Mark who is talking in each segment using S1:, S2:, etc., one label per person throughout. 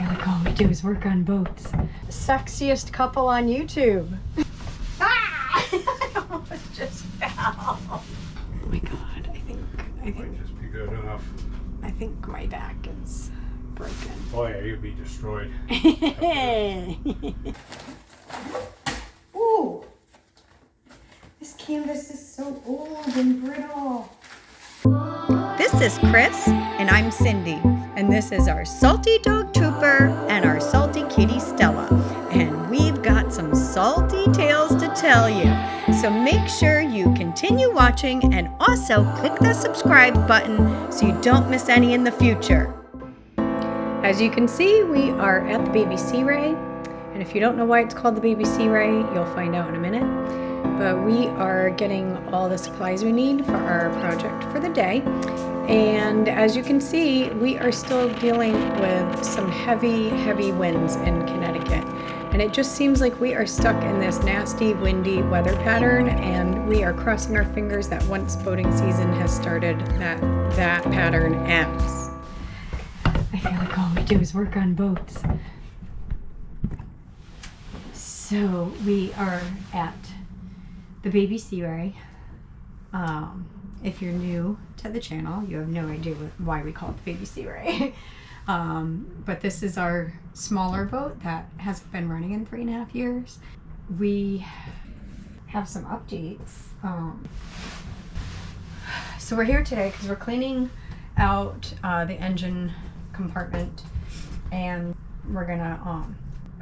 S1: feel like all we do is work on boats. Sexiest couple on YouTube. Ah! I almost just fell. Oh my god, I think
S2: Might just be good enough.
S1: I think my back is broken.
S2: Oh yeah, you'd be destroyed.
S1: Ooh, this canvas is so old and brittle. This is Chris, and I'm Cindy, and this is our salty dog Trooper and our salty kitty Stella, and we've got some salty tales to tell you. So make sure you continue watching and also click the subscribe button so you don't miss any in the future. As you can see, we are at the Baby SeaRay, and if you don't know why it's called the Baby SeaRay, you'll find out in a minute. But we are getting all the supplies we need for our project for the day. And as you can see, we are still dealing with some heavy winds in Connecticut. And it just seems like we are stuck in this nasty, windy weather pattern, and we are crossing our fingers that once boating season has started, that pattern ends. I feel like all we do is work on boats. So we are at the Baby SeaRay. If you're new to the channel, you have no idea why we call it the Baby SeaRay. But this is our smaller boat that hasn't been running in 3.5 years. We have some updates. So we're here today because we're cleaning out the engine compartment, and we're gonna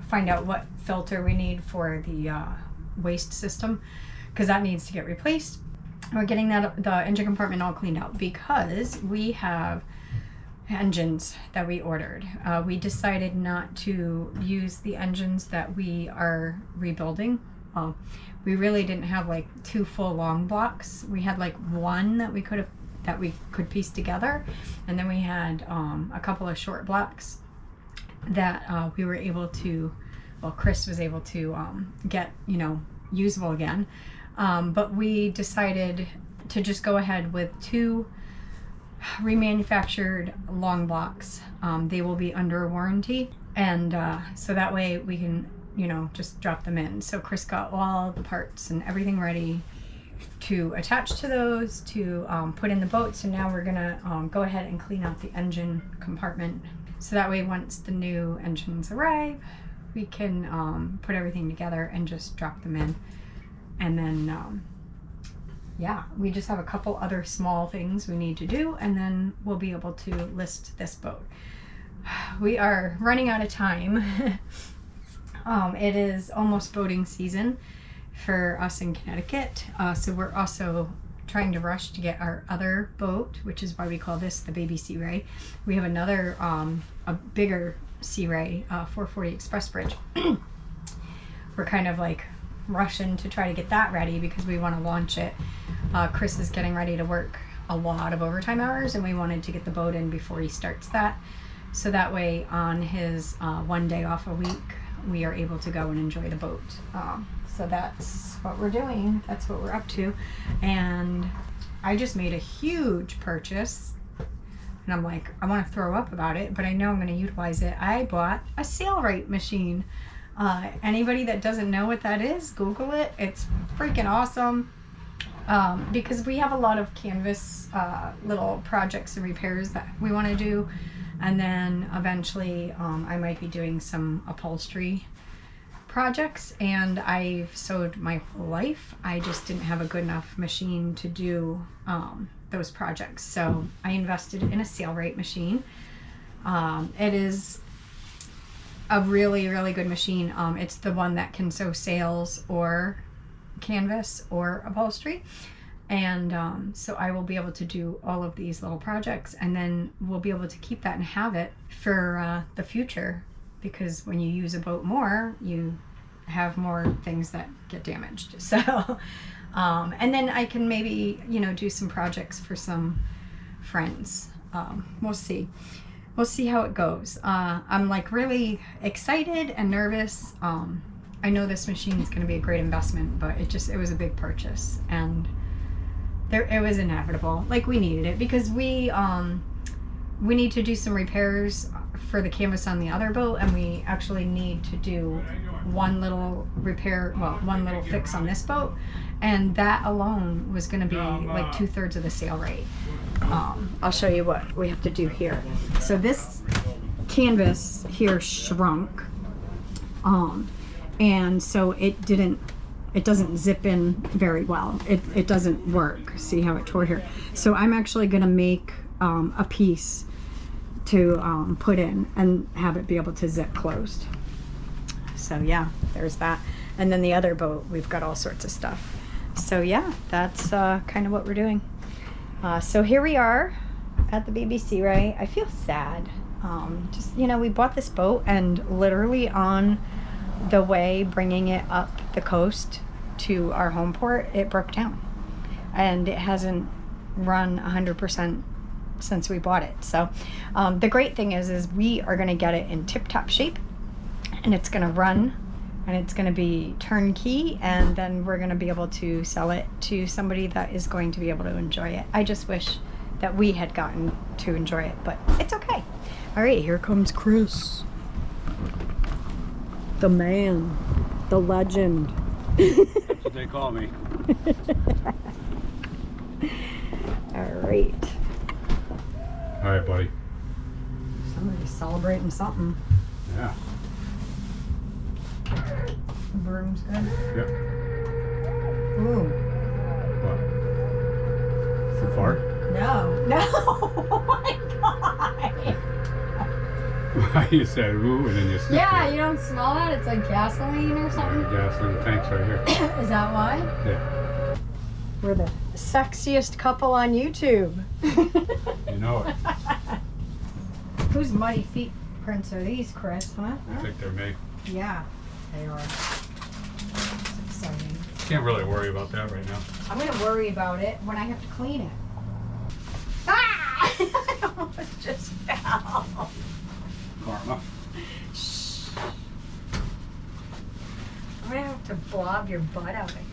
S1: find out what filter we need for the waste system, because that needs to get replaced. We're getting the engine compartment all cleaned out because we have engines that we ordered. We decided not to use the engines that we are rebuilding. We really didn't have like 2 full long blocks. We had like one that we could piece together, and then we had a couple of short blocks that we were able to, well, Chris was able to get, usable again. But we decided to just go ahead with 2 remanufactured long blocks. They will be under warranty, and so that way we can, just drop them in. So Chris got all the parts and everything ready to attach to those, to put in the boat. So now we're gonna go ahead and clean out the engine compartment, so that way once the new engines arrive, we can put everything together and just drop them in. And then yeah, we just have a couple other small things we need to do, and then we'll be able to list this boat. We are running out of time. It is almost boating season for us in Connecticut, so we're also trying to rush to get our other boat, which is why we call this the Baby SeaRay. We have another a bigger SeaRay, 440 Express Bridge. We're kind of like rushing to try to get that ready because we want to launch it. Chris is getting ready to work a lot of overtime hours, and we wanted to get the boat in before he starts that, so that way on his 1 day off a week we are able to go and enjoy the boat. So that's what we're doing. That's what we're up to. And I just made a huge purchase, and I'm like, I want to throw up about it, but I know I'm going to utilize it. I bought a SeaRay machine. Anybody that doesn't know what that is, Google it. It's freaking awesome. Because we have a lot of canvas little projects and repairs that we want to do, and then eventually I might be doing some upholstery projects, and I've sewed my whole life. I just didn't have a good enough machine to do those projects, so I invested in a SeaRay machine. It is a really good machine. It's the one that can sew sails or canvas or upholstery, and so I will be able to do all of these little projects, and then we'll be able to keep that and have it for the future, because when you use a boat more, you have more things that get damaged. So and then I can maybe do some projects for some friends. We'll see how it goes. I'm like really excited and nervous. I know this machine is going to be a great investment, but it was a big purchase, and it was inevitable. Like, we needed it because we need to do some repairs for the canvas on the other boat, and we actually need to do one little repair, well, one little fix on this boat, and that alone was going to be like 2/3 of the sail rate. I'll show you what we have to do here. So this canvas here shrunk, and so it doesn't zip in very well. It doesn't work. See how it tore here? So I'm actually going to make a piece to put in and have it be able to zip closed. So yeah, there's that. And then the other boat, we've got all sorts of stuff. So yeah, that's kind of what we're doing. So here we are at the Baby SeaRay. I feel sad. Just, you know, we bought this boat, and literally on the way bringing it up the coast to our home port, it broke down. And it hasn't run 100% since we bought it. So the great thing is we are going to get it in tip-top shape, and it's going to run, and it's going to be turnkey, and then we're going to be able to sell it to somebody that is going to be able to enjoy it. I just wish that we had gotten to enjoy it, but it's okay. All right, here comes Chris, the man, the legend.
S2: That's what they call me.
S1: All right.
S2: All right, buddy.
S1: Somebody's celebrating something.
S2: Yeah.
S1: The broom's good.
S2: Yep.
S1: Ooh.
S2: What? Too far?
S1: No. No. Oh my God.
S2: You said ooh, and then you sniffed
S1: Yeah,
S2: it.
S1: you don't smell that? It's like gasoline or something.
S2: Gasoline tank's right here.
S1: Is that why?
S2: Yeah.
S1: We're the sexiest couple on YouTube.
S2: You know it.
S1: Whose muddy feet prints are these, Chris? Huh?
S2: I think they're me.
S1: Yeah, they are. It's exciting.
S2: Can't really worry about that right now.
S1: I'm going to worry about it when I have to clean it. Ah! I almost just fell.
S2: Karma.
S1: Shh. I'm going to have to blob your butt out again.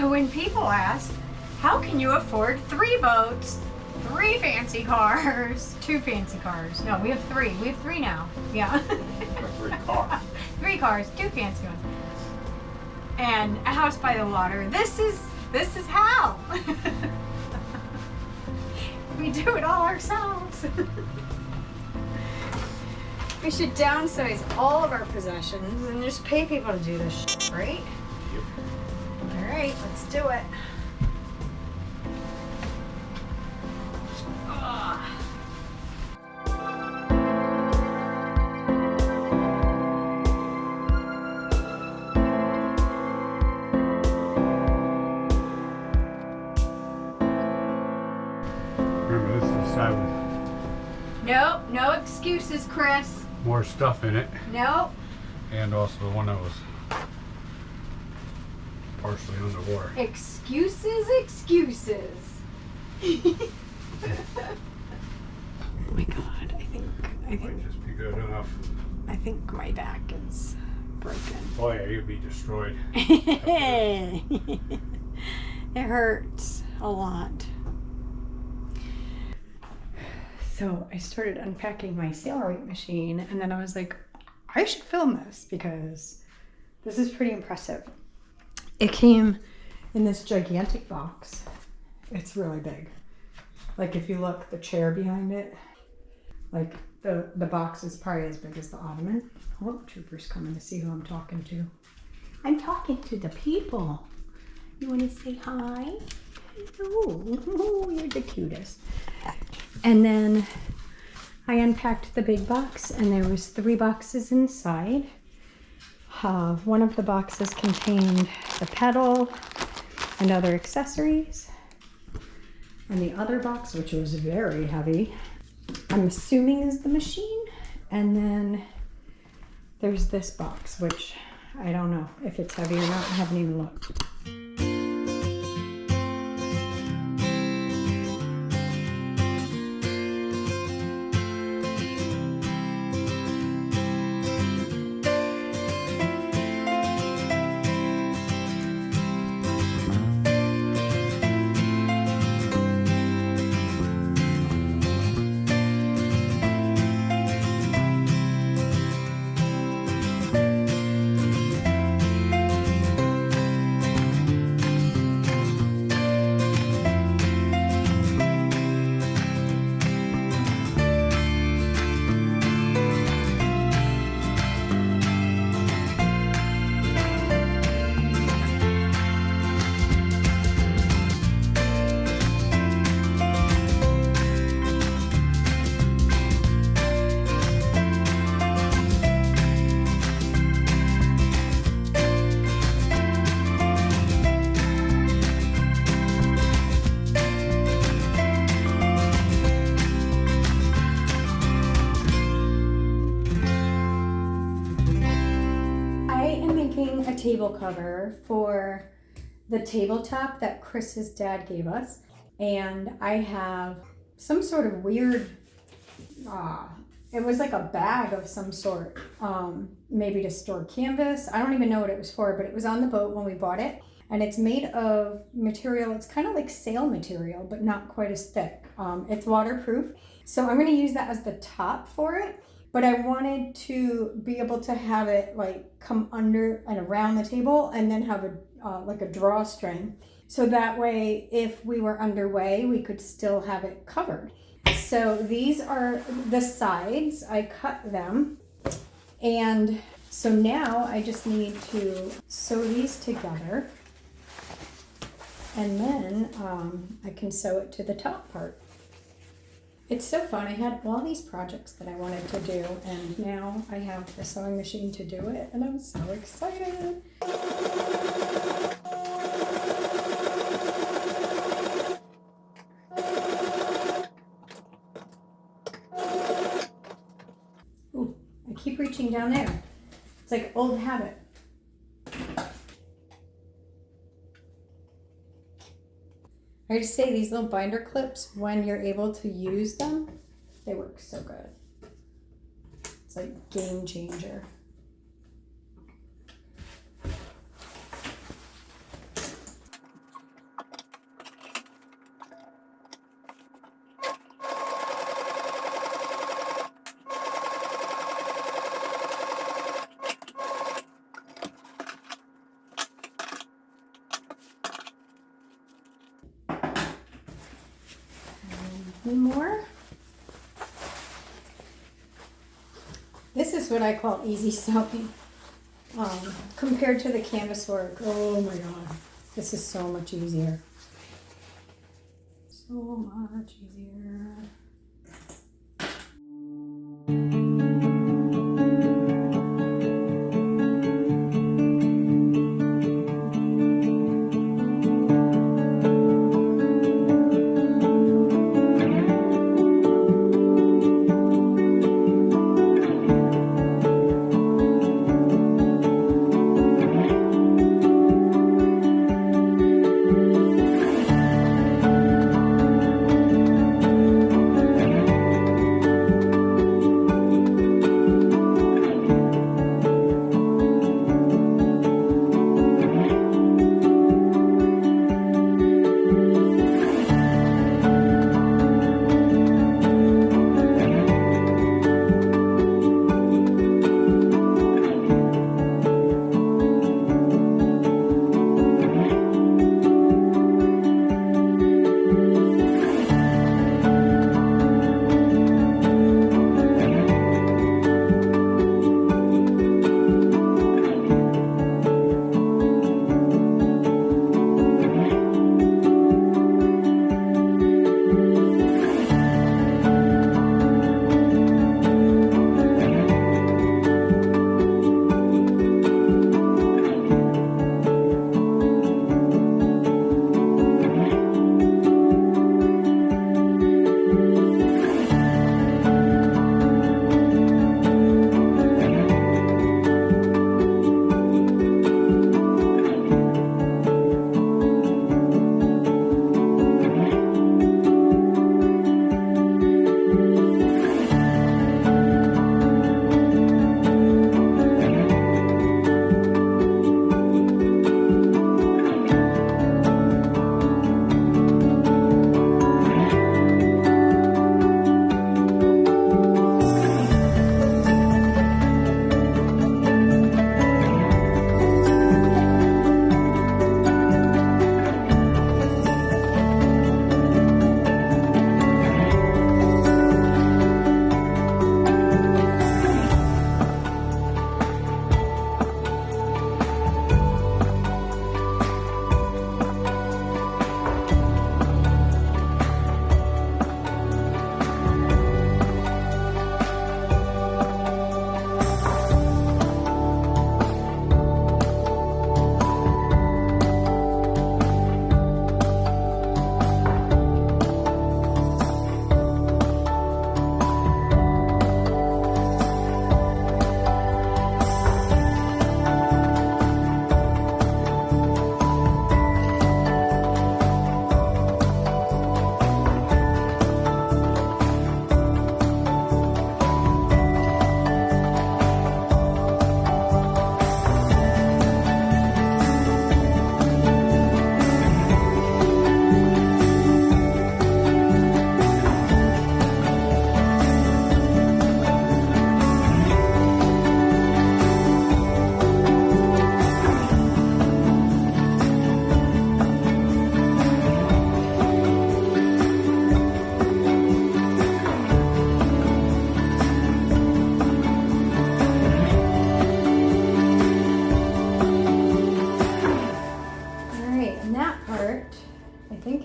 S1: When people ask, how can you afford 3 boats, 3 fancy cars, 2 fancy cars? No, we have 3. We have 3 now. Yeah.
S2: 3 cars.
S1: 3 cars, 2 fancy ones, and a house by the water. This is how. We do it all ourselves. We should downsize all of our possessions and just pay people to do this shit, right?
S2: Yep.
S1: All right, let's do it.
S2: Remember, this is the side with
S1: Nope, no excuses, Chris.
S2: more stuff in it,
S1: Nope.
S2: and also the one that was partially underwater.
S1: Excuses, excuses. Oh my God, I
S2: Might just be good enough.
S1: think my back is broken.
S2: Oh yeah, you'd be destroyed.
S1: It hurts a lot. So I started unpacking my SailRay machine, and then I was like, I should film this because this is pretty impressive. It came in this gigantic box. It's really big. Like if you look, the chair behind it, like the box is probably as big as the ottoman. Oh, Trooper's coming to see who I'm talking to. I'm talking to the people. You want to say hi? Oh, you're the cutest. And then I unpacked the big box, and there was 3 boxes inside. One of the boxes contained the pedal and other accessories. And the other box, which was very heavy, I'm assuming is the machine. And then there's this box, which I don't know if it's heavy or not. I haven't even looked. A table cover for the tabletop that Chris's dad gave us, and I have some sort of weird it was like a bag of some sort, maybe to store canvas. I don't even know what it was for, but it was on the boat when we bought it, and it's made of material. It's kind of like sail material, but not quite as thick. It's waterproof, so I'm going to use that as the top for it. But I wanted to be able to have it like come under and around the table, and then have a like a drawstring. So that way, if we were underway, we could still have it covered. So these are the sides. I cut them. And so now I just need to sew these together. And then I can sew it to the top part. It's so fun. I had all these projects that I wanted to do, and now I have the sewing machine to do it, and I'm so excited. Ooh, I keep reaching down there. It's like old habit. I just say these little binder clips, when you're able to use them, they work so good. It's like game changer. More. This is what I call easy sewing compared to the canvas work. Oh my god, this is so much easier. So much easier.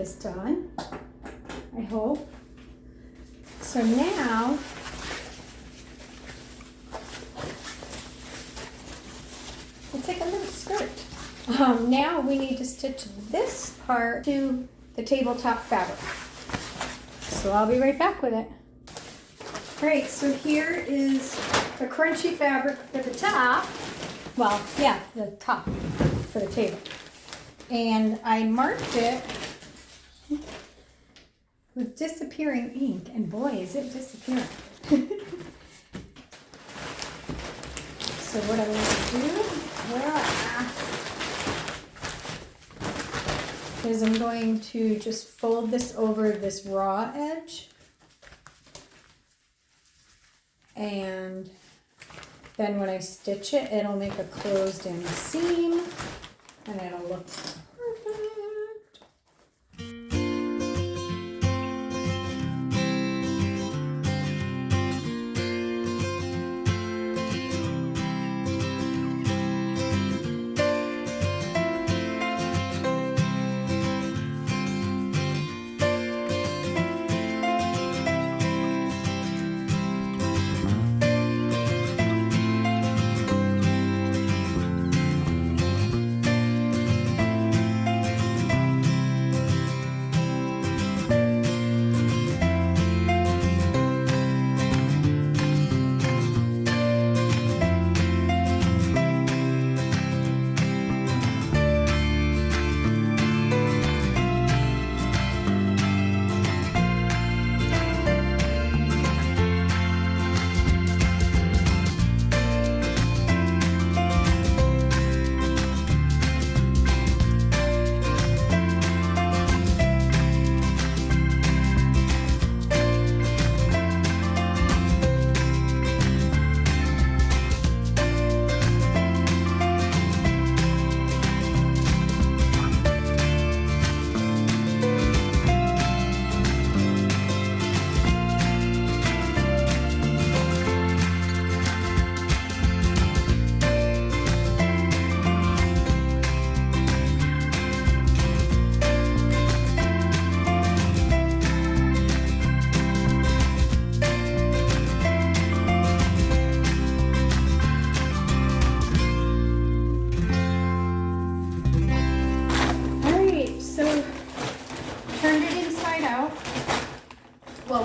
S1: this done, I hope. So now, it's like a little skirt. Now we need to stitch this part to the tabletop fabric. So I'll be right back with it. Alright, so here is the crunchy fabric for the top. Well, yeah, the top for the table. And I marked it with disappearing ink, and boy, is it disappearing. So what I'm going to do is I'm going to just fold this over this raw edge. And then when I stitch it, it'll make a closed in seam and it'll look perfect.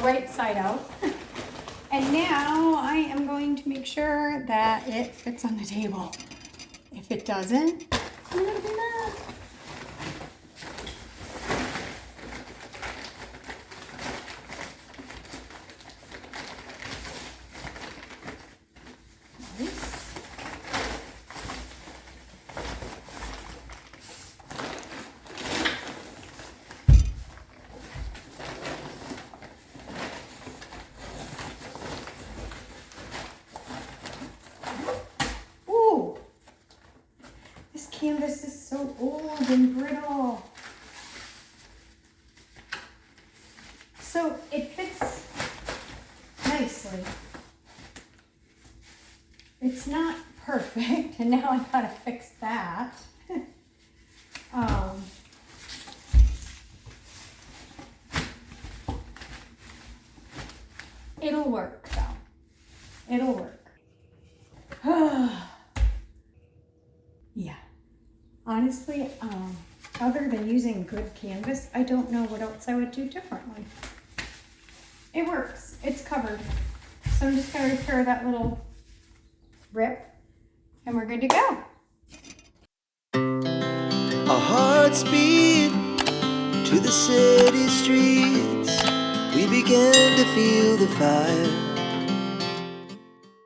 S1: Right side out. And now I am going to make sure that it fits on the table. If it doesn't, I'm gonna be mad. Nice. Canvas is so old and brittle. So it fits nicely. It's not perfect, and now I gotta fix that. It'll work though. It'll work. Yeah. Honestly, other than using good canvas, I don't know what else I would do differently. It works. It's covered. So I'm just going to repair that little rip, and we're good to go.
S3: Our hearts beat to the city streets. We began to feel the fire.